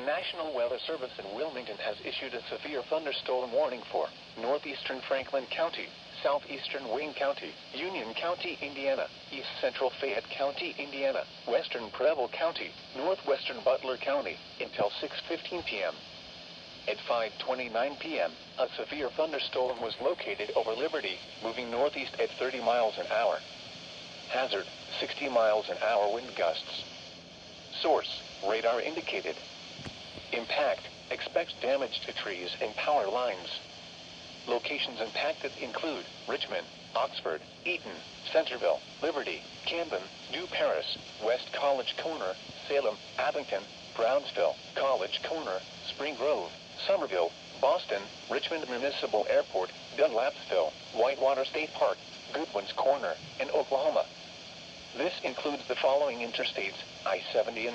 National Weather Service in Wilmington has issued a severe thunderstorm warning for northeastern Franklin County, southeastern Wayne County, Union County, Indiana, east central Fayette County, Indiana, western Preble County, northwestern Butler County, until 6:15 p.m. At 5:29 p.m., a severe thunderstorm was located over Liberty, moving northeast at 30 miles an hour. Hazard, 60 miles an hour wind gusts. Source, radar indicated. Impact, expect damage to trees and power lines. Locations impacted include Richmond, Oxford, Eaton, Centerville, Liberty, Camden, New Paris, West College Corner, Salem, Abington, Brownsville, College Corner, Spring Grove, Somerville, Boston, Richmond Municipal Airport, Dunlapsville, Whitewater State Park, Goodwin's Corner, and Oklahoma. This includes the following interstates: I-70 and